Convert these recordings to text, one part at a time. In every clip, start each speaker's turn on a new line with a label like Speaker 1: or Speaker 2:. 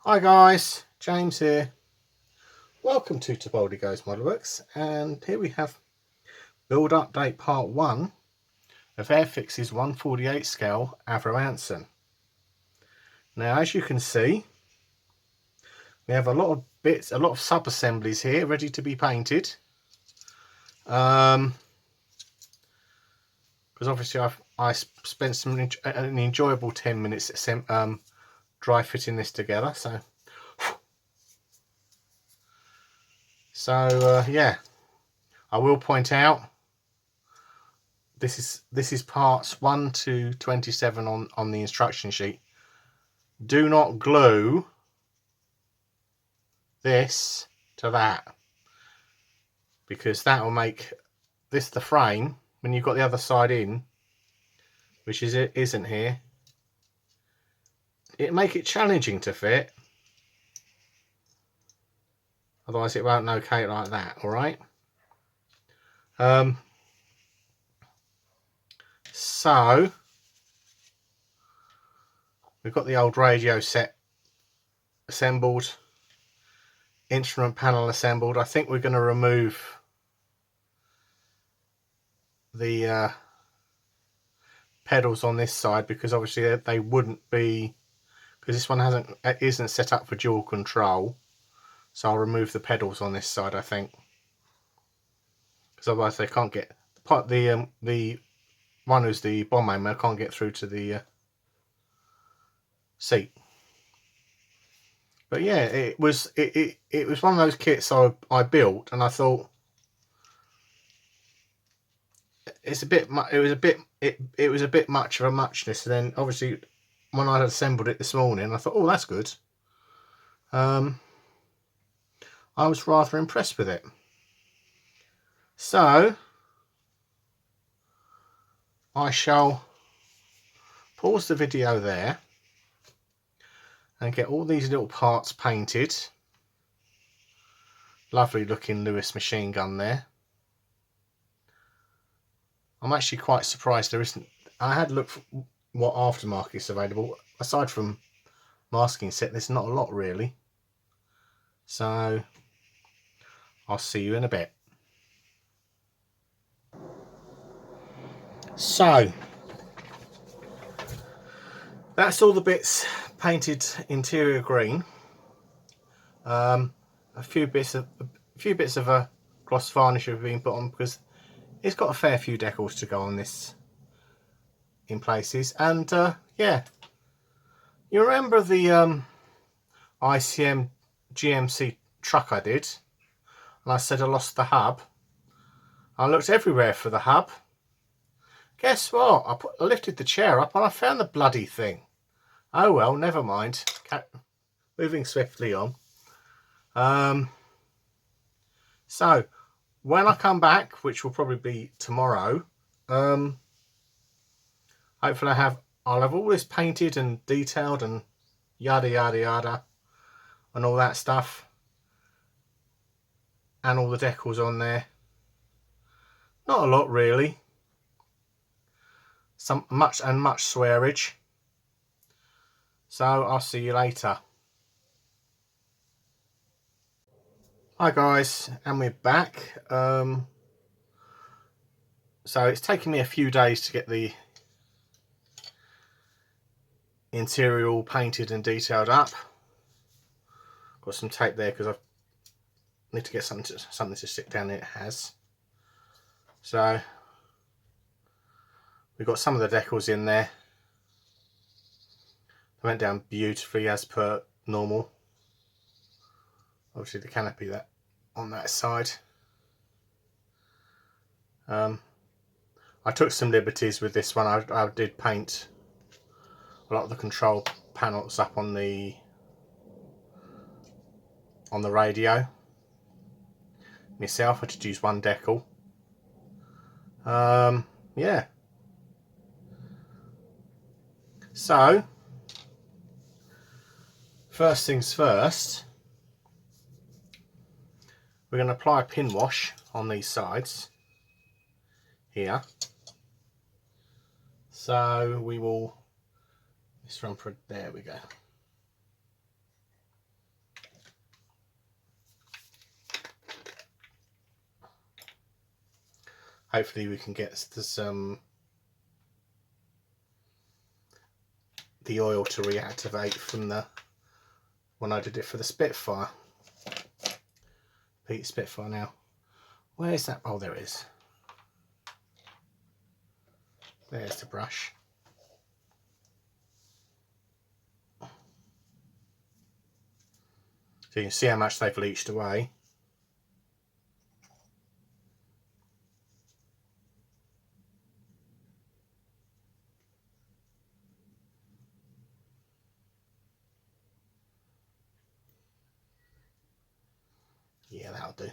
Speaker 1: Hi guys, James here. Welcome to Tibaldi Goes Modelworks, and here we have build update part 1 of Airfix's 1/48 scale Avro Anson. Now, as you can see, we have a lot of bits, a lot of sub assemblies here ready to be painted. Because obviously I spent an enjoyable 10 minutes dry fitting this together. So yeah, I will point out this is parts 1 to 27 on the instruction sheet. Do not glue this to that, because that will make this the frame when you've got the other side in, which isn't here. It make it challenging to fit, otherwise it won't locate like that. All right. So we've got the old radio set assembled, instrument panel assembled. I think we're going to remove the pedals on this side, because obviously they wouldn't be, because this one isn't set up for dual control. So I'll remove the pedals on this side, I think, because otherwise they can't get the one who's the bomb aimer can't get through to the seat. But yeah, it was one of those kits I built, and I thought it was a bit much of a muchness. And then obviously when I assembled it this morning, I thought, oh, that's good. I was rather impressed with it. So I shall pause the video there and get all these little parts painted. Lovely looking Lewis machine gun there. I'm actually quite surprised there isn't. I had looked for what aftermarket is available. Aside from masking set, there's not a lot really. So I'll see you in a bit. So that's all the bits painted interior green. A few bits of a gloss varnish have been put on, because it's got a fair few decals to go on this in places. And yeah, you remember the ICM GMC truck I did, and I said I lost the hub. I looked everywhere for the hub. Guess what? I lifted the chair up and I found the bloody thing. Oh well, never mind. Moving swiftly on. So when I come back, which will probably be tomorrow, hopefully I'll have all this painted and detailed and yada yada yada and all that stuff, and all the decals on there. Not a lot really. Much swearage. So I'll see you later. Hi guys, and we're back. So it's taken me a few days to get the interior all painted and detailed up. Got some tape there because I need to get something to stick down. It has. So we've got some of the decals in there. They went down beautifully as per normal. Obviously the canopy that on that side. I took some liberties with this one. I did paint a lot of the control panels up on the radio myself. I had to use one decal. Yeah. So first things first, we're going to apply pin wash on these sides here. So we will, this run for, there we go. hopefully we can get the oil to reactivate from the when I did it for the Spitfire. Pete Spitfire now. Where's that? Oh, there it is. There's the brush. So you can see how much they've leached away. Yeah, that'll do.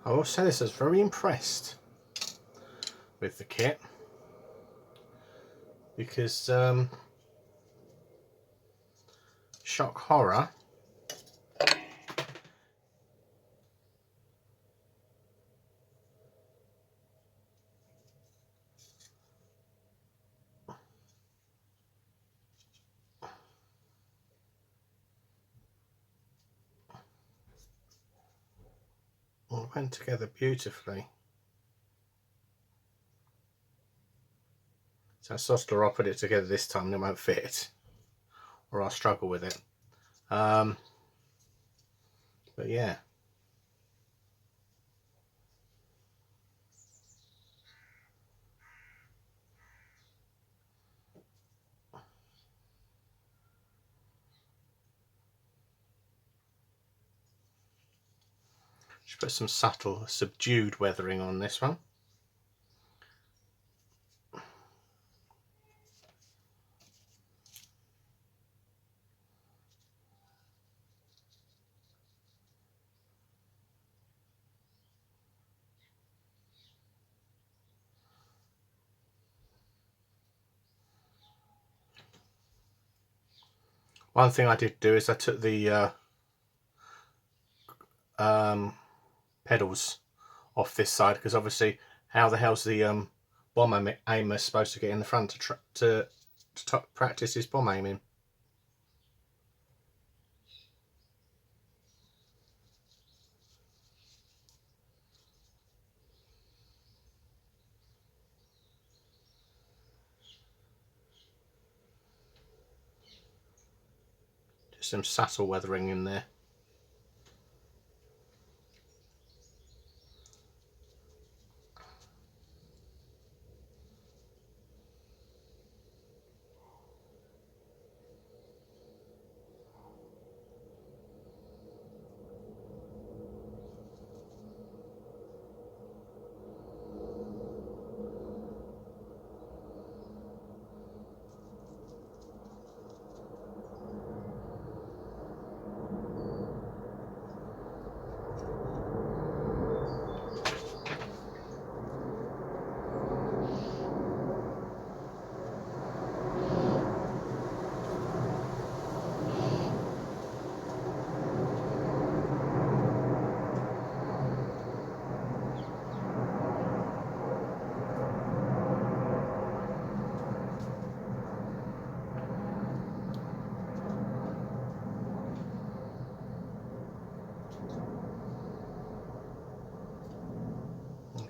Speaker 1: I will say this, I was very impressed with the kit because shock horror all went together beautifully. So I'll put it together this time and it won't fit, or I'll struggle with it. But yeah. Just put some subtle, subdued weathering on this one. One thing I did do is I took the pedals off this side, because obviously how the hell's the bomb aimer supposed to get in the front to practice his bomb aiming? Just some subtle weathering in there.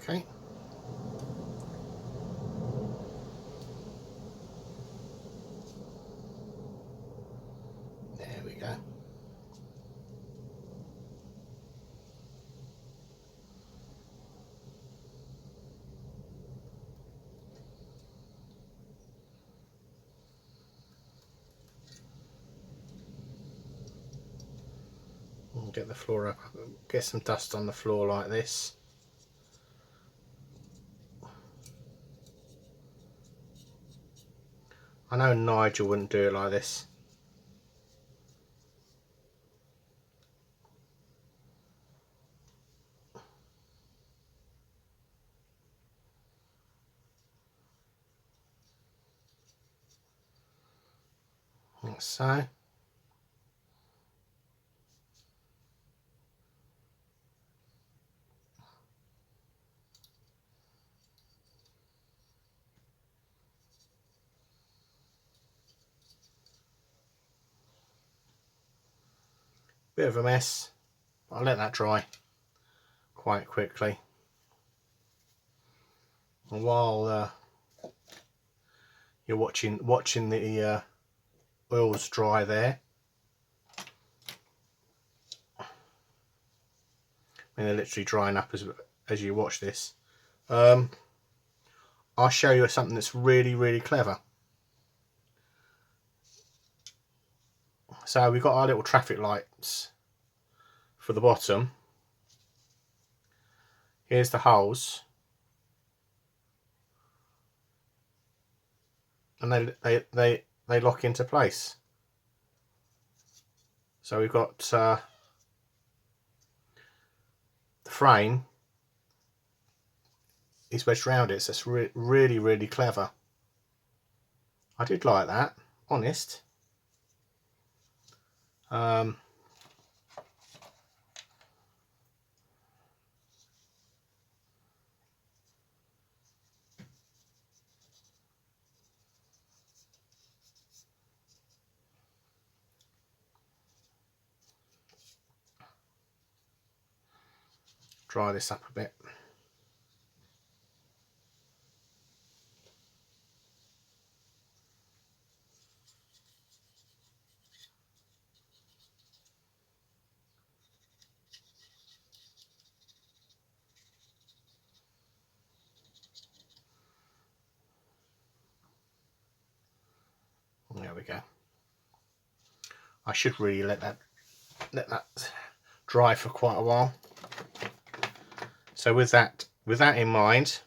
Speaker 1: Okay. There we go. Get the floor up, get some dust on the floor like this. I know Nigel wouldn't do it like this. Like so. Bit of a mess. I'll let that dry quite quickly. And while you're watching the oils dry there, I mean, they're literally drying up as you watch this. I'll show you something that's really clever. So we've got our little traffic lights for the bottom. Here's the holes, and they lock into place. So we've got the frame is wedged around it, so it's really clever. I did like that, honest. Dry this up a bit. There we go. I should really let that dry for quite a while. So with that in mind,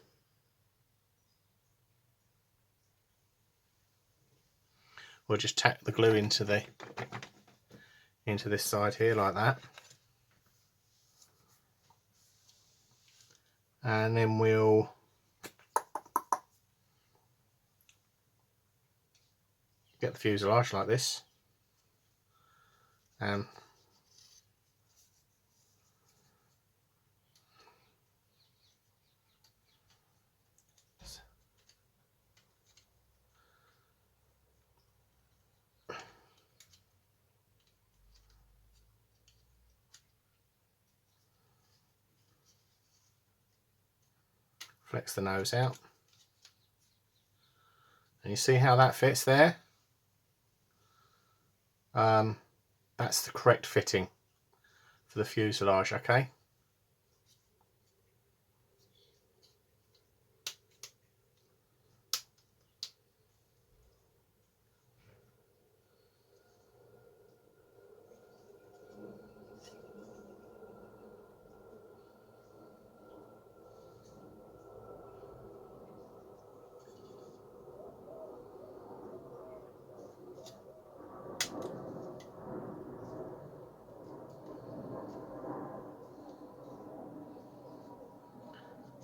Speaker 1: we'll just tack the glue into this side here like that, and then we'll get the fuselage like this, and flex the nose out, and you see how that fits there. That's the correct fitting for the fuselage, okay?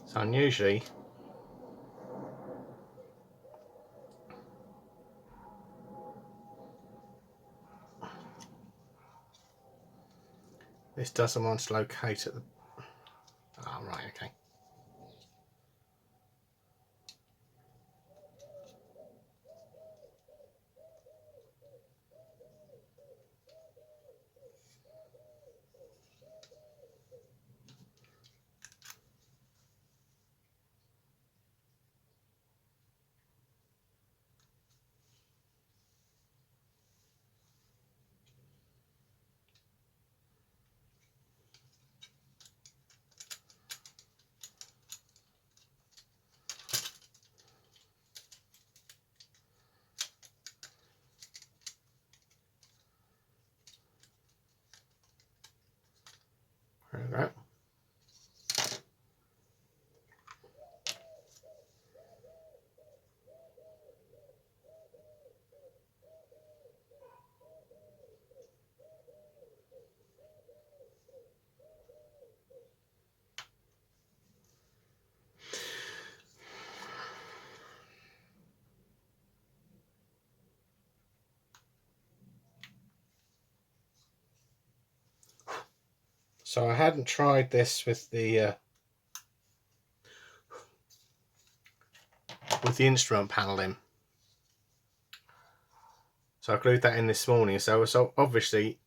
Speaker 1: So unusually, this doesn't want to locate at the... Oh, right, okay. There we go. So I hadn't tried this with the instrument panel in. So I glued that in this morning. So obviously,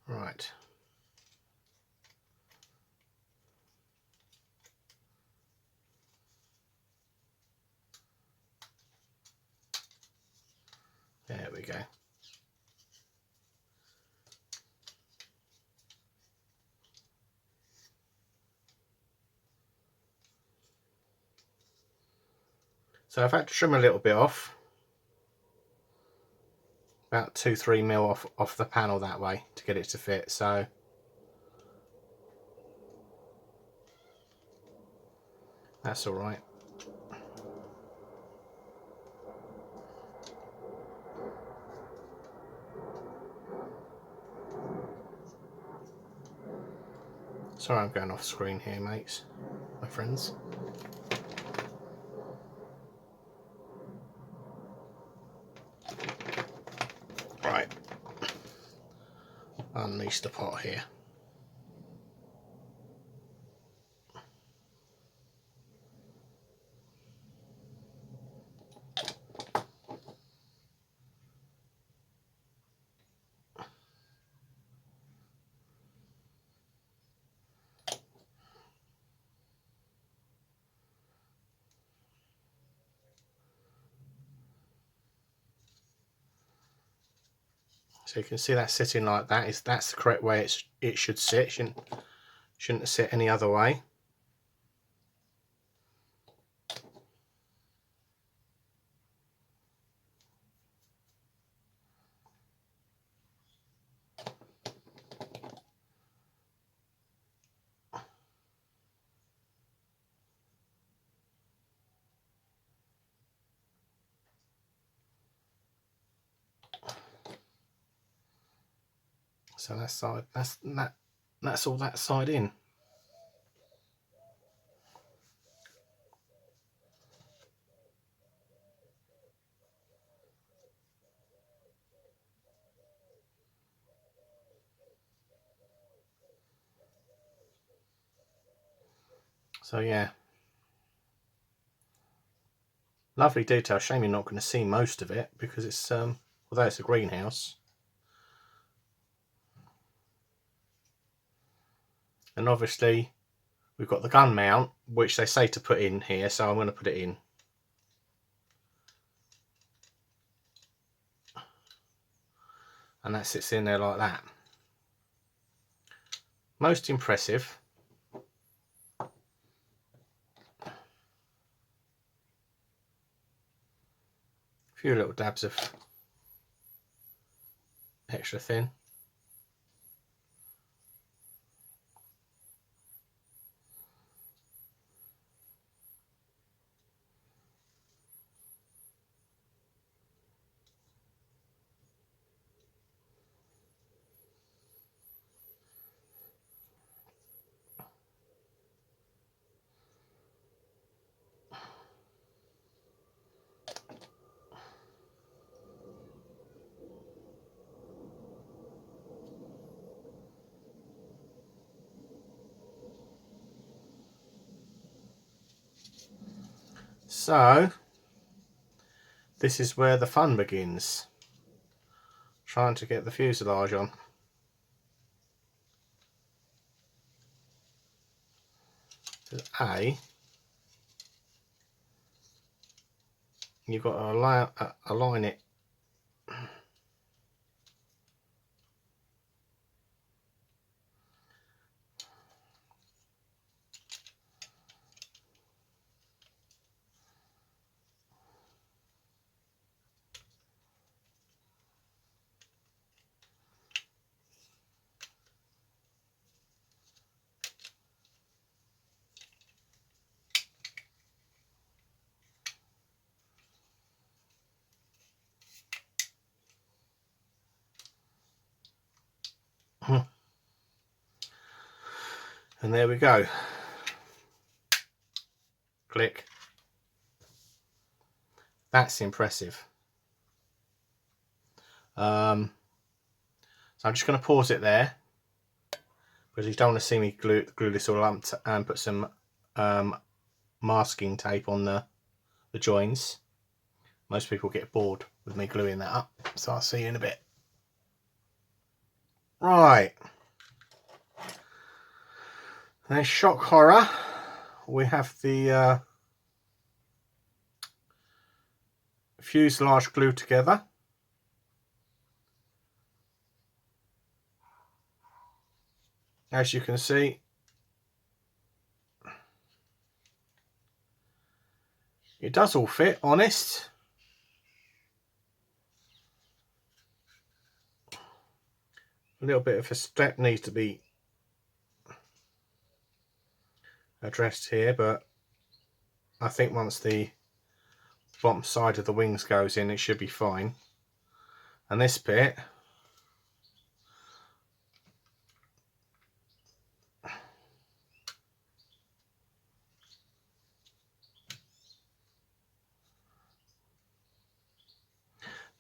Speaker 1: right. There we go. So I've had to trim a little bit off, about 2-3 mil off the panel that way to get it to fit. So that's all right. Sorry, I'm going off screen here, mates, my friends. Right, unleash the pot here. So you can see that sitting like that. That's the correct way it should sit. Shouldn't sit any other way. So that side, that's all that side in. So yeah, lovely detail. Shame you're not going to see most of it because it's although it's a greenhouse. And obviously we've got the gun mount, which they say to put in here, so I'm going to put it in. And that sits in there like that. Most impressive. A few little dabs of extra thin. So this is where the fun begins. Trying to get the fuselage on. You've got to align it And there we go. Click. That's impressive. So I'm just going to pause it there, because you don't want to see me glue this all up and put some masking tape on the joins. Most people get bored with me gluing that up, so I'll see you in a bit. Right, then shock horror, we have the fuselage glued together. As you can see, it does all fit, honest. A little bit of a step needs to be addressed here, but I think once the bottom side of the wings goes in, it should be fine. And this bit,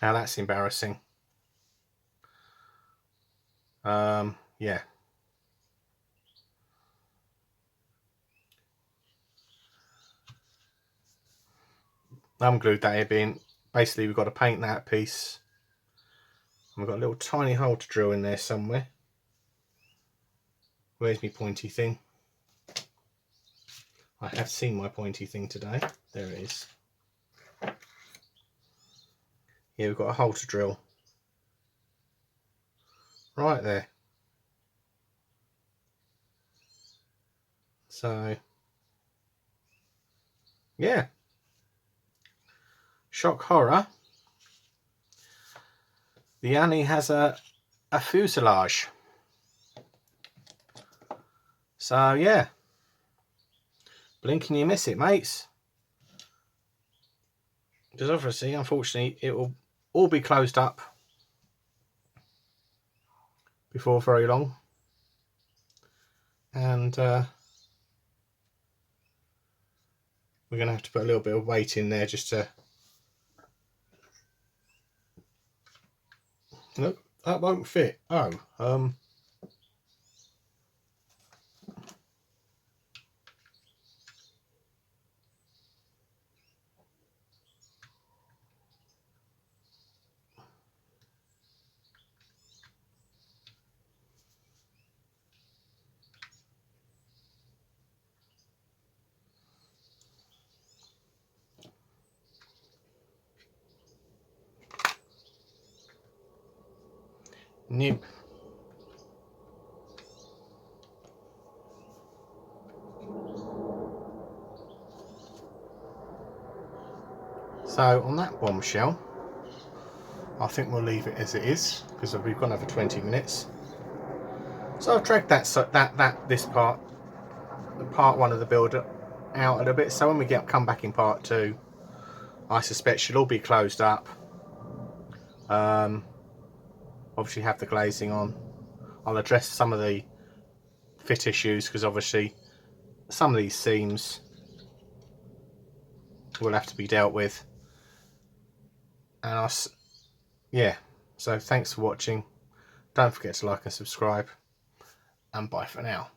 Speaker 1: now that's embarrassing. Yeah. I haven't glued that in. Basically, we've got to paint that piece. And we've got a little tiny hole to drill in there somewhere. Where's my pointy thing? I have seen my pointy thing today. There it is. Yeah, we've got a hole to drill. Right there. So, yeah. Shock horror. The Annie has a fuselage. So, yeah. Blink and you miss it, mates. Because obviously, unfortunately, it will all be closed up before very long. And we're going to have to put a little bit of weight in there just to... Nope, that won't fit. Oh, nope. So on that bombshell, I think we'll leave it as it is, because we've gone over 20 minutes. So I've dragged this part one of the build out a little bit. So when we come back in part two, I suspect she'll all be closed up. Obviously have the glazing on. I'll address some of the fit issues, because obviously some of these seams will have to be dealt with. And yeah, so thanks for watching. Don't forget to like and subscribe, and bye for now.